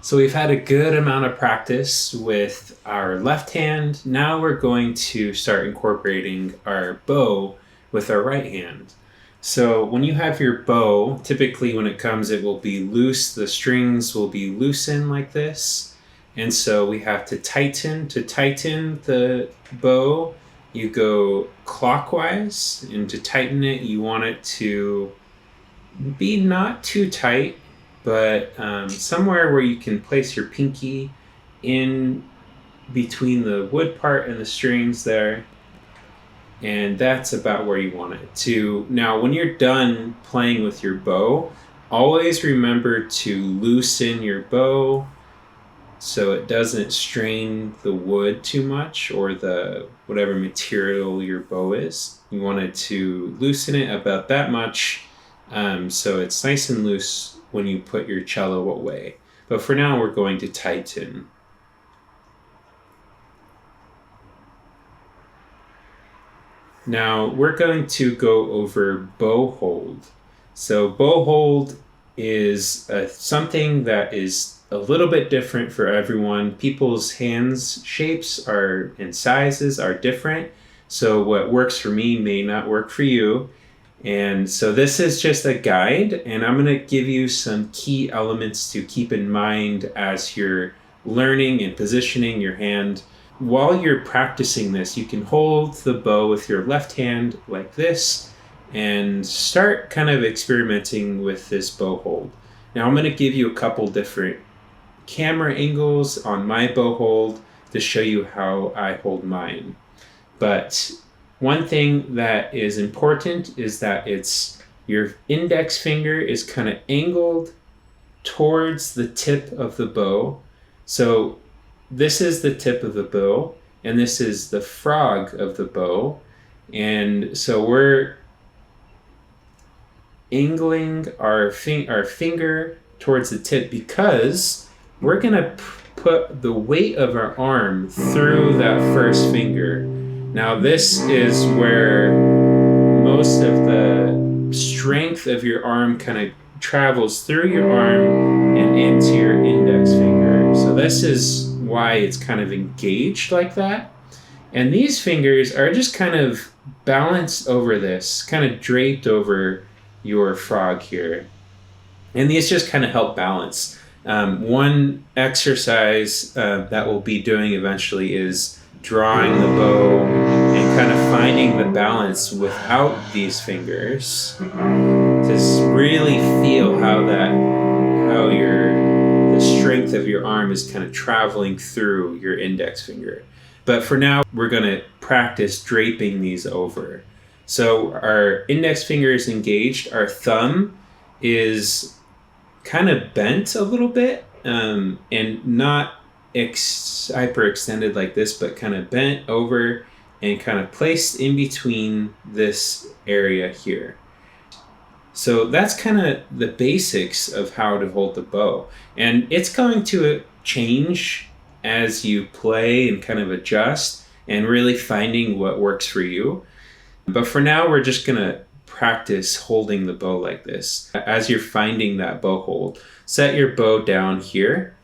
So we've had a good amount of practice with our left hand. Now we're going to start incorporating our bow with our right hand. So when you have your bow, typically when it comes, it will be loose. The strings will be loosened like this. And so we have to tighten. To tighten the bow, you go clockwise. And to tighten it, you want it to be not too tight, but somewhere where you can place your pinky in between the wood part and the strings there. And that's about where you want it to. Now, when you're done playing with your bow, always remember to loosen your bow so it doesn't strain the wood too much or the whatever material your bow is. You want it to loosen it about that much so it's nice and loose when you put your cello away. But for now, we're going to tighten. Now, we're going to go over bow hold. So bow hold is something that is a little bit different for everyone. People's hands shapes and sizes are different. So what works for me may not work for you. And so this is just a guide, and I'm going to give you some key elements to keep in mind as you're learning and positioning your hand. While you're practicing this, you can hold the bow with your left hand like this and start kind of experimenting with this bow hold. Now I'm going to give you a couple different camera angles on my bow hold to show you how I hold mine. But one thing that is important is that your index finger is kind of angled towards the tip of the bow. So this is the tip of the bow, and this is the frog of the bow. And so we're angling our finger towards the tip because we're going to put the weight of our arm through that first finger. Now this is where most of the strength of your arm kind of travels through your arm and into your index finger. So this is why it's kind of engaged like that. And these fingers are just kind of balanced over this, kind of draped over your frog here. And these just kind of help balance. One exercise that we'll be doing eventually is drawing the bow and kind of finding the balance without these fingers to really feel how the strength of your arm is kind of traveling through your index finger. But for now, we're going to practice draping these over. So our index finger is engaged. Our thumb is kind of bent a little bit and not hyperextended like this, but kind of bent over and kind of placed in between this area here. So that's kind of the basics of how to hold the bow. And it's going to change as you play and kind of adjust and really finding what works for you. But for now, we're just going to practice holding the bow like this. As you're finding that bow hold, set your bow down here.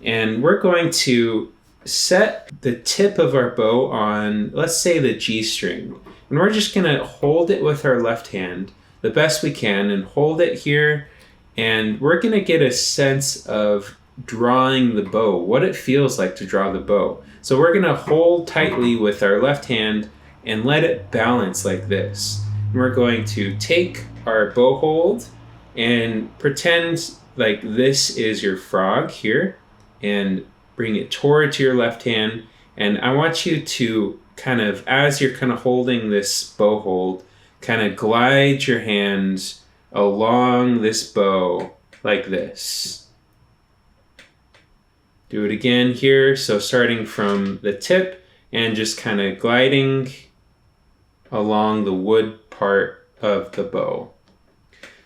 And we're going to set the tip of our bow on, let's say, the G string. And we're just going to hold it with our left hand the best we can and hold it here. And we're going to get a sense of drawing the bow, what it feels like to draw the bow. So we're going to hold tightly with our left hand and let it balance like this. And we're going to take our bow hold and pretend like this is your frog here and bring it towards your left hand. And I want you to kind of, as you're kind of holding this bow hold, kind of glide your hand along this bow like this. Do it again here. So starting from the tip and just kind of gliding along the wood part of the bow.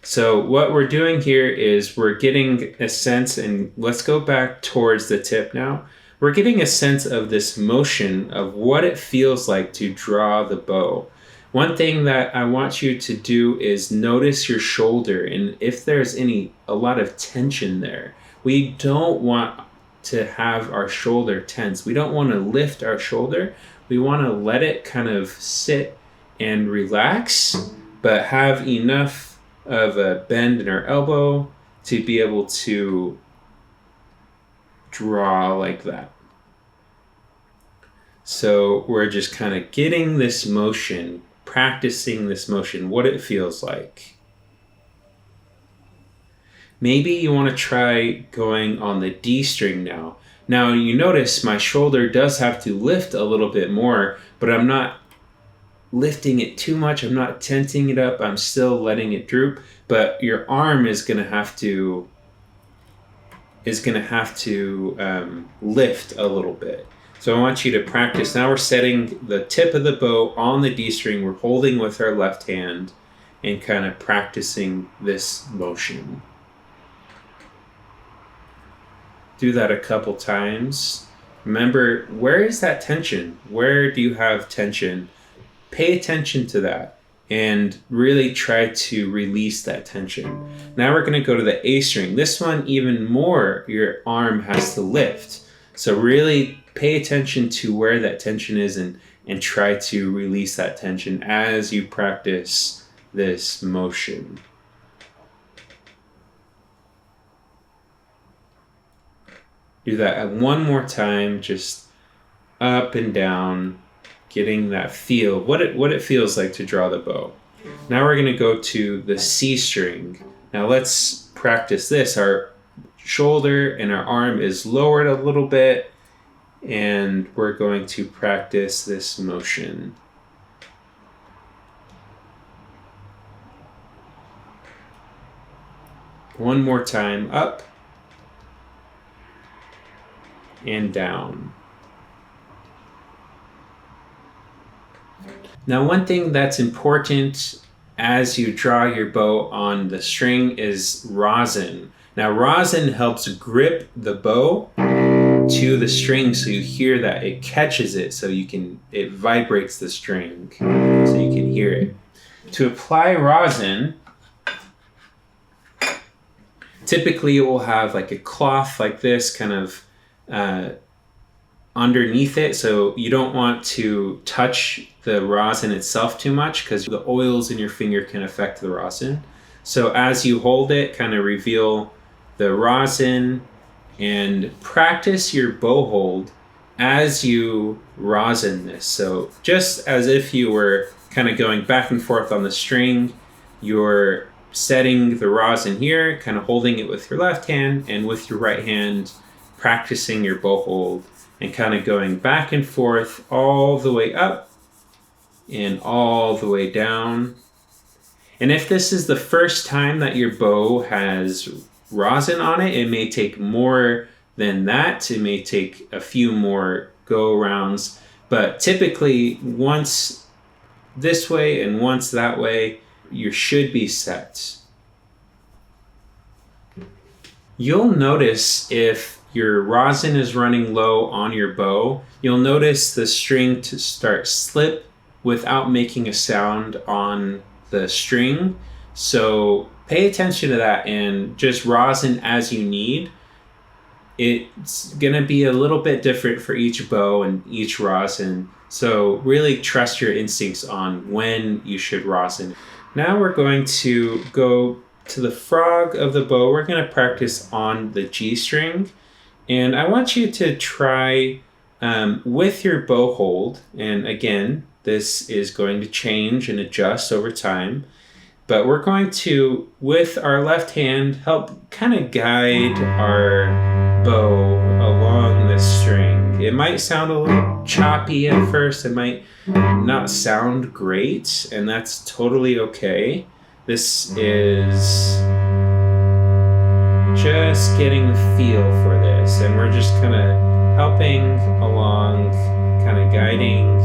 So what we're doing here is we're getting a sense, and let's go back towards the tip now. We're getting a sense of this motion of what it feels like to draw the bow. One thing that I want you to do is notice your shoulder, and if there's a lot of tension there, We don't want to have our shoulder tense. We don't want to lift our shoulder. We want to let it kind of sit and relax, but have enough of a bend in our elbow to be able to draw like that. So we're just kind of getting this motion, practicing this motion, what it feels like. Maybe you want to try going on the D string now. Now you notice my shoulder does have to lift a little bit more, but I'm not lifting it too much. I'm not tensing it up. I'm still letting it droop, but your arm is going to have to lift a little bit. So I want you to practice. Now we're setting the tip of the bow on the D string. We're holding with our left hand and kind of practicing this motion. Do that a couple times. Remember, where is that tension? Where do you have tension? Pay attention to that and really try to release that tension. Now we're going to go to the A string. This one, even more, your arm has to lift. So really pay attention to where that tension is and try to release that tension as you practice this motion. Do that one more time, just up and down, getting that feel, what it feels like to draw the bow. Now we're going to go to the C string. Now let's practice this. Our shoulder and our arm is lowered a little bit, and we're going to practice this motion. One more time, up and down. Now, one thing that's important as you draw your bow on the string is rosin. Now, rosin helps grip the bow to the string so you hear that. It catches it so it vibrates the string so you can hear it. To apply rosin, typically it will have like a cloth like this kind of underneath it, so you don't want to touch the rosin itself too much because the oils in your finger can affect the rosin. So as you hold it, kind of reveal the rosin and practice your bow hold as you rosin this. So just as if you were kind of going back and forth on the string, you're setting the rosin here, kind of holding it with your left hand, and with your right hand practicing your bow hold and kind of going back and forth all the way up and all the way down. And if this is the first time that your bow has rosin on it, it may take more than that. It may take a few more go rounds, but typically once this way and once that way, you should be set. You'll notice if your rosin is running low on your bow, you'll notice the string to start slip without making a sound on the string. So pay attention to that and just rosin as you need. It's gonna be a little bit different for each bow and each rosin. So really trust your instincts on when you should rosin. Now we're going to go to the frog of the bow. We're gonna practice on the G string. And I want you to try with your bow hold. And again, this is going to change and adjust over time. But we're going to, with our left hand, help kind of guide our bow along this string. It might sound a little choppy at first. It might not sound great, and that's totally okay. This is just getting the feel for this, and we're just kind of helping along, kind of guiding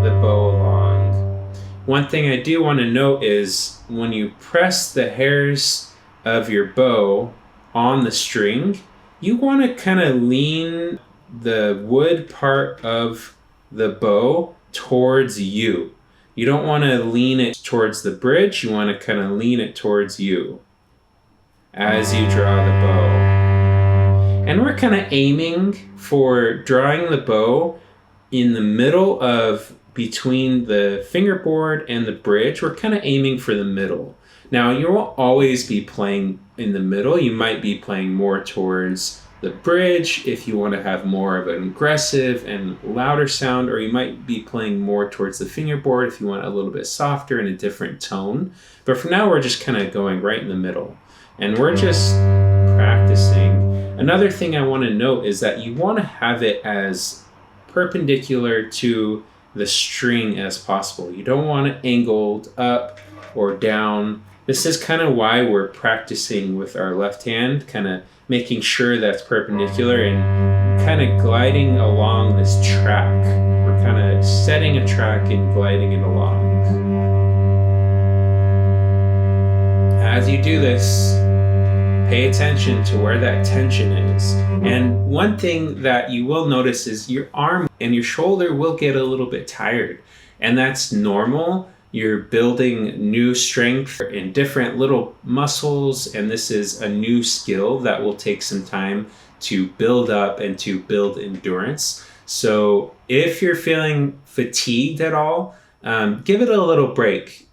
the bow along. One thing I do want to note is when you press the hairs of your bow on the string, you want to kind of lean the wood part of the bow towards you. You don't want to lean it towards the bridge. You want to kind of lean it towards you as you draw the bow. And we're kind of aiming for drawing the bow in the middle of between the fingerboard and the bridge. We're kind of aiming for the middle. Now, you won't always be playing in the middle. You might be playing more towards the bridge if you want to have more of an aggressive and louder sound, or you might be playing more towards the fingerboard if you want a little bit softer and a different tone. But for now, we're just kind of going right in the middle. And we're just practicing. Another thing I want to note is that you want to have it as perpendicular to the string as possible. You don't want it angled up or down. This is kind of why we're practicing with our left hand, kind of making sure that's perpendicular and kind of gliding along this track. We're kind of setting a track and gliding it along. As you do this, pay attention to where that tension is. And one thing that you will notice is your arm and your shoulder will get a little bit tired. And that's normal. You're building new strength in different little muscles, and this is a new skill that will take some time to build up and to build endurance. So if you're feeling fatigued at all, give it a little break.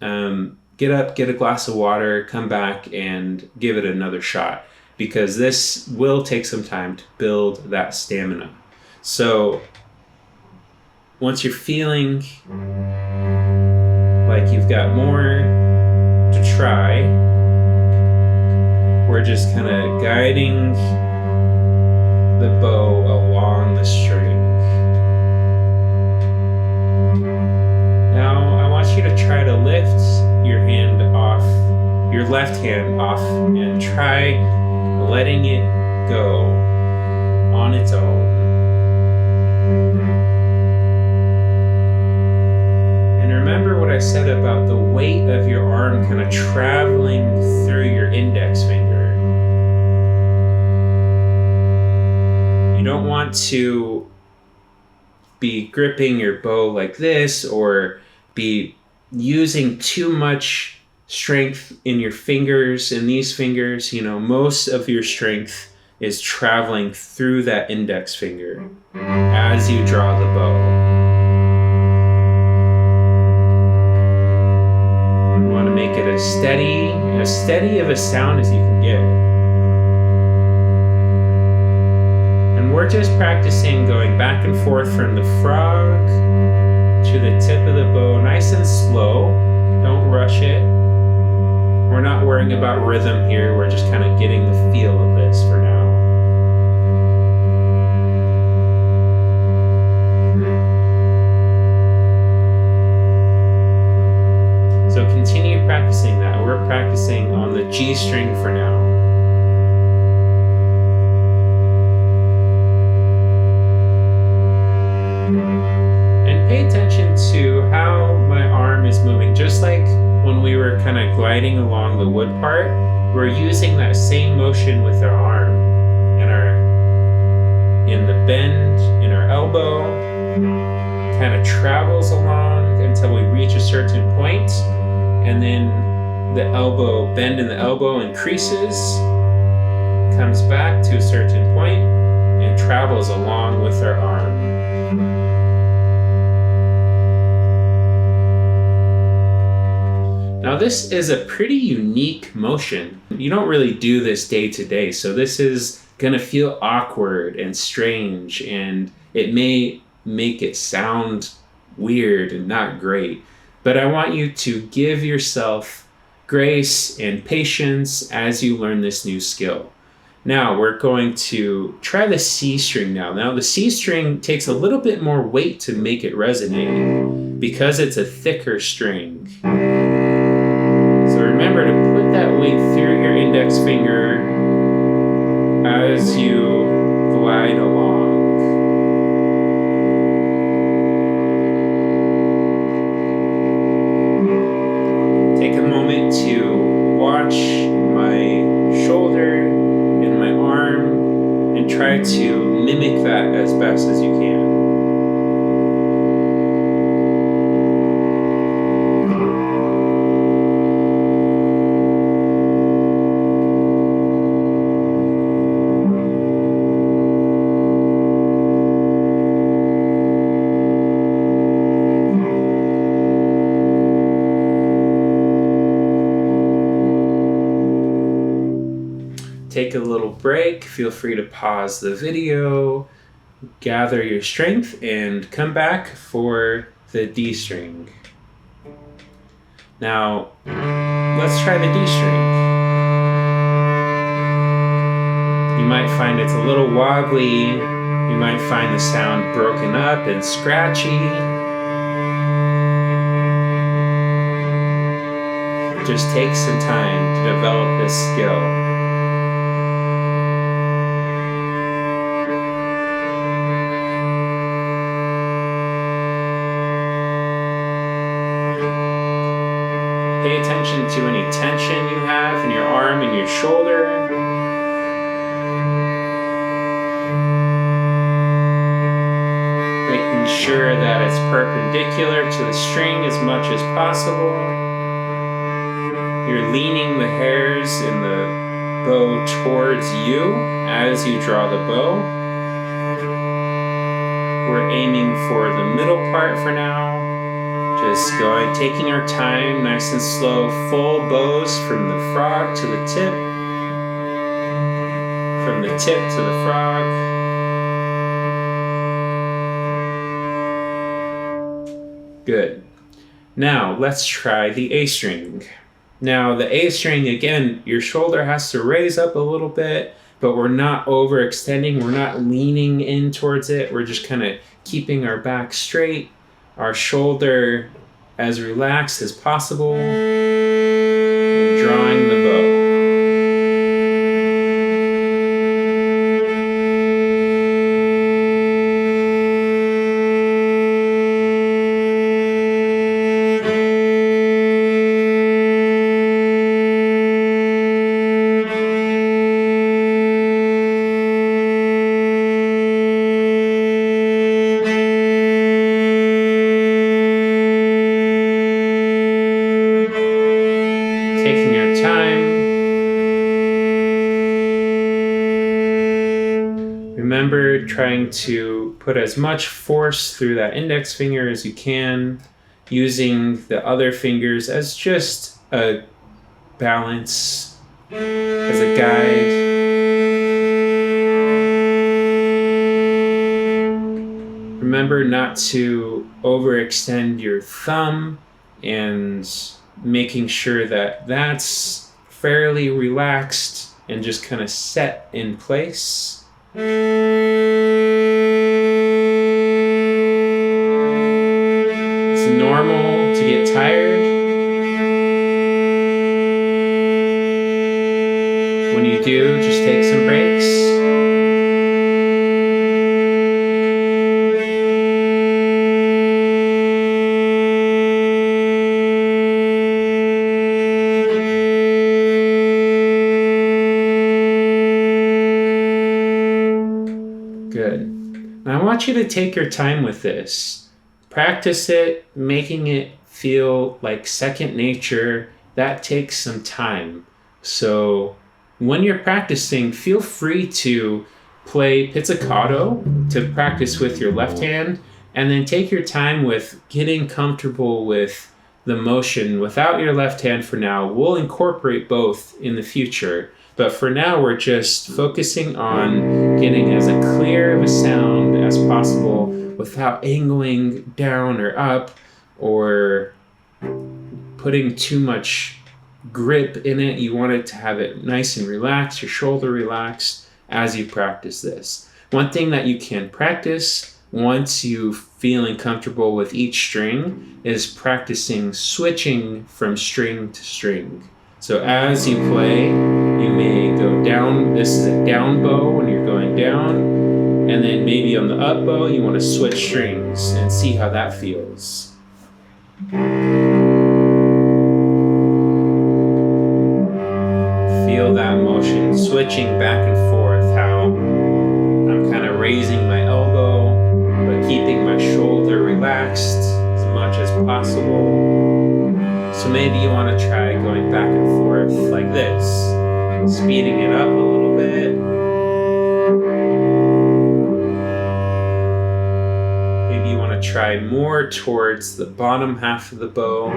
Get up, get a glass of water, come back and give it another shot, because this will take some time to build that stamina. So once you're feeling like you've got more to try, we're just kind of guiding the bow along the string. Now I want you to try to lift your hand off, your left hand off, and try letting it go on its own. And remember what I said about the weight of your arm kind of traveling through your index finger. You don't want to be gripping your bow like this or be using too much strength in your fingers, in these fingers. You know, most of your strength is traveling through that index finger as you draw the bow. You want to make it as steady of a sound as you can get. And we're just practicing going back and forth from the frog to the tip of the bow, nice and slow. Don't rush it. We're not worrying about rhythm here. We're just kind of getting the feel of this for now. So continue practicing that. We're practicing on the G string for now. Pay attention to how my arm is moving. Just like when we were kind of gliding along the wood part, we're using that same motion with our arm in the bend in our elbow. Kind of travels along until we reach a certain point, and then the elbow bend in the elbow increases, comes back to a certain point, and travels along with our arm. Now this is a pretty unique motion. You don't really do this day to day, so this is gonna feel awkward and strange, and it may make it sound weird and not great. But I want you to give yourself grace and patience as you learn this new skill. Now we're going to try the C string now. Now the C string takes a little bit more weight to make it resonate because it's a thicker string. So remember to put that weight through your index finger as you glide along. Take a moment to watch my shoulder and my arm and try to mimic that as best as you can. take a little break. Feel free to pause the video, gather your strength, and come back for the D string. Now, let's try the D string. You might find it's a little wobbly. You might find the sound broken up and scratchy. Just take some time to develop this skill. Pay attention to any tension you have in your arm and your shoulder. Making sure that it's perpendicular to the string as much as possible. You're leaning the hairs in the bow towards you as you draw the bow. We're aiming for the middle part for now. Just going, taking our time, nice and slow, full bows from the frog to the tip. From the tip to the frog. Good. Now, let's try the A string. Now, the A string, again, your shoulder has to raise up a little bit, but we're not overextending. We're not leaning in towards it. We're just kind of keeping our back straight, our shoulder as relaxed as possible, and drawing the bow. Taking our time. Remember trying to put as much force through that index finger as you can, using the other fingers as just a balance, as a guide. Remember not to overextend your thumb, and making sure that that's fairly relaxed and just kind of set in place. It's normal to get tired. When you do, just take some breaks. Good. Now I want you to take your time with this. Practice it, making it feel like second nature. That takes some time. So when you're practicing, feel free to play pizzicato to practice with your left hand, and then take your time with getting comfortable with the motion without your left hand for now. We'll incorporate both in the future. But for now, we're just focusing on getting as a clear of a sound as possible without angling down or up or putting too much grip in it. You want it to have it nice and relaxed, your shoulder relaxed as you practice this. One thing that you can practice once you feeling comfortable with each string is practicing switching from string to string. So as you play, you may go down. This is a down bow when you're going down. And then maybe on the up bow, you want to switch strings and see how that feels. Feel that motion switching back and forth, how I'm kind of raising my elbow, but keeping my shoulder relaxed as much as possible. So maybe you want to try going back and forth like this, speeding it up a little bit. Maybe you want to try more towards the bottom half of the bow.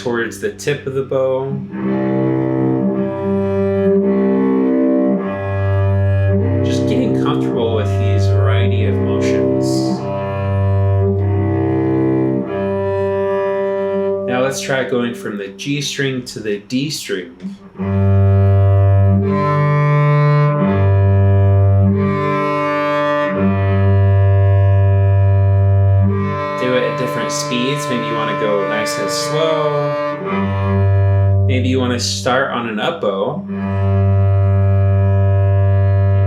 towards the tip of the bow. Just getting comfortable with these variety of motions. Now let's try going from the G string to the D string. Different speeds. Maybe you want to go nice and slow. Maybe you want to start on an up bow and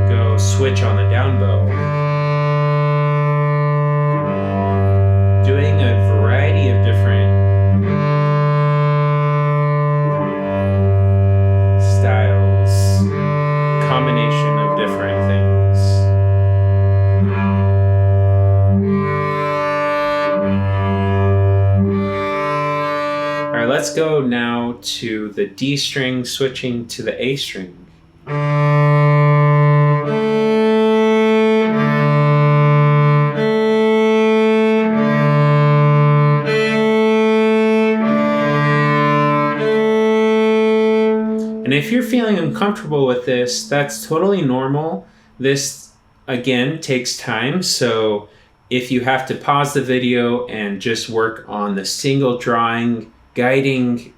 go switch on the down bow. Doing a variety of different styles, combination of different things. Let's go now to the D string, switching to the A string. And if you're feeling uncomfortable with this, that's totally normal. This, again, takes time. So if you have to pause the video and just work on the single drawing, guiding,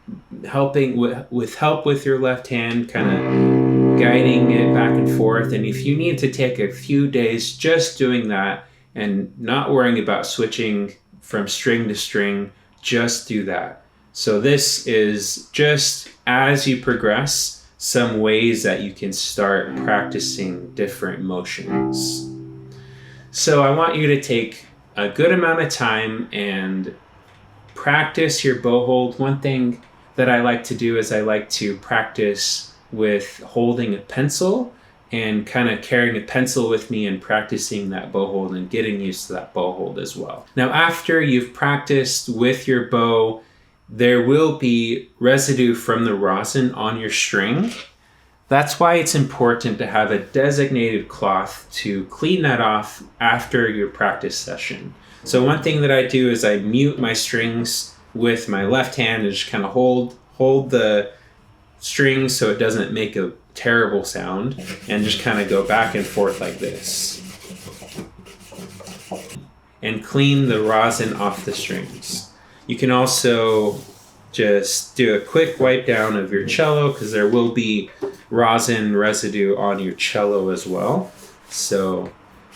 helping with help with your left hand, kind of guiding it back and forth. And if you need to take a few days just doing that and not worrying about switching from string to string, just do that. So this is just, as you progress, some ways that you can start practicing different motions. So I want you to take a good amount of time and practice your bow hold. One thing that I like to do is I like to practice with holding a pencil and kind of carrying a pencil with me and practicing that bow hold and getting used to that bow hold as well. Now, after you've practiced with your bow, there will be residue from the rosin on your string. That's why it's important to have a designated cloth to clean that off after your practice session. So one thing that I do is I mute my strings with my left hand and just kind of hold the strings so it doesn't make a terrible sound, and just kind of go back and forth like this. And clean the rosin off the strings. You can also just do a quick wipe down of your cello, because there will be rosin residue on your cello as well. So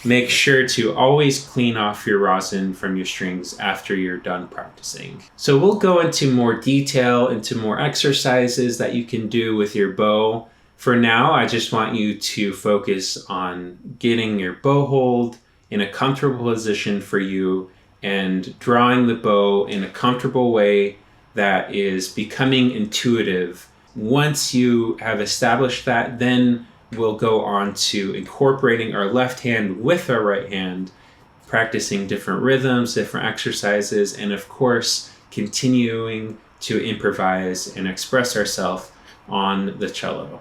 make sure to always clean off your rosin from your strings after you're done practicing. So we'll go into more detail, into more exercises that you can do with your bow. For now, I just want you to focus on getting your bow hold in a comfortable position for you and drawing the bow in a comfortable way that is becoming intuitive. Once you have established that, then we'll go on to incorporating our left hand with our right hand, practicing different rhythms, different exercises, and of course, continuing to improvise and express ourselves on the cello.